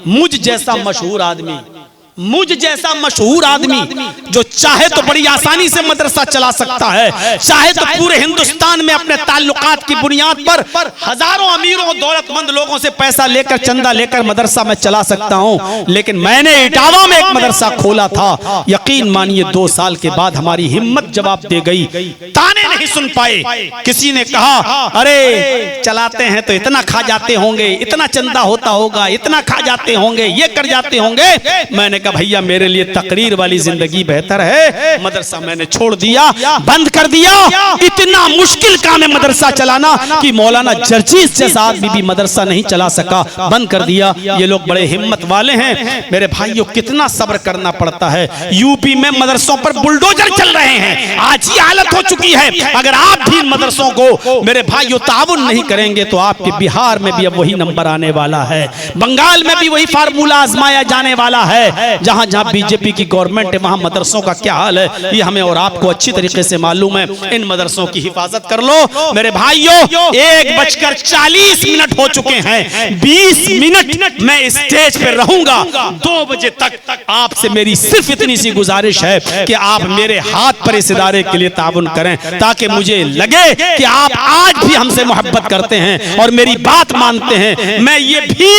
मुझ जैसा मशहूर आदमी, मुझ जैसा मशहूर आदमी जो चाहे तो बड़ी आसानी से मदरसा चला सकता है, चाहे तो पूरे हिंदुस्तान में अपने ताल्लुकात की बुनियाद पर हजारों अमीरों दौलतमंद लोगों से पैसा लेकर चंदा लेकर मदरसा में चला सकता हूं। लेकिन मैंने इटावा में एक मदरसा खोला था, यकीन मानिए 2 साल के बाद हमारी हिम्मत जवाब दे गई। ताने नहीं सुन पाए। किसी ने कहा अरे चलाते हैं तो इतना खा जाते होंगे, इतना चंदा होता होगा, इतना खा जाते होंगे, ये कर जाते होंगे। मैंने कहा भैया मेरे लिए तकरीर वाली जिंदगी बेहतर है। मदरसा मैंने छोड़ दिया, बंद कर दिया। इतना मुश्किल काम है मदरसा चलाना कि मौलाना जर्जीस जैसा आदमी भी मदरसा नहीं चला सका, बंद कर दिया। ये लोग बड़े हिम्मत वाले हैं। मेरे भाइयों कितना सब्र करना पड़ता है। यूपी में मदरसों पर बुलडोजर चल रहे हैं, आज ही हालत हो चुकी है। अगर आप भी मदरसों को मेरे भाइयों ताउन नहीं करेंगे तो आपके बिहार में भी अब वही नंबर आने वाला है, बंगाल में भी वही फार्मूला आजमाया जाने वाला है। जहां जहां बीजेपी की गवर्नमेंट है वहां मदरसों का क्या हाल है ये हमें और आपको अच्छी तरीके से मालूम है। इन मदरसों की हिफाजत कर लो मेरे भाइयों। 1:40 हो चुके हैं, 20 मिनट मैं स्टेज पे रहूंगा। 2 बजे तक आपसे मेरी सिर्फ इतनी सी गुजारिश है कि आप मेरे हाथ पर इस इदारे के लिए ताउन करें, ताकि मुझे लगे कि आप आज भी हमसे मोहब्बत करते हैं और मेरी बात मानते हैं। मैं ये भी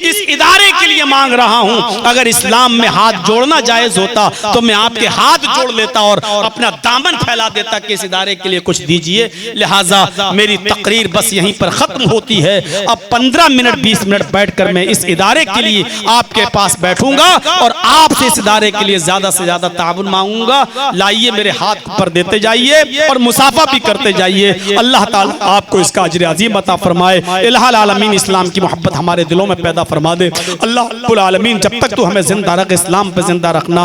इस इदारे के लिए मांग रहा हूं, अगर इस्लाम में हाथ जोड़ना जायज होता तो मैं आपके हाथ जोड़ लेता और अपना दामन फैला देता कि इस इदारे के लिए कुछ दीजिए। लिहाजा मेरी तकरीर बस यहीं पर खत्म होती है। अब 15 मिनट 20 मिनट बैठकर मैं इस इदारे के लिए आपके पास बैठूंगा और आपसे इस इदारे के लिए ज्यादा से ज्यादा ताउन मांगूंगा। लाइए मेरे हाथ पर देते जाइए और मुसाफा भी करते जाइए। अल्लाह ताला आपको इसका अजर अजीम अता फरमाए। इलाहुल आलमीन इस्लाम की मोहब्बत हमारे दिलों में पैदा फरमा दे। अल्लाह रब्बुल आलमीन जब तक तो हमें जिंदा रख, इस्लाम पे जिंदा रखना।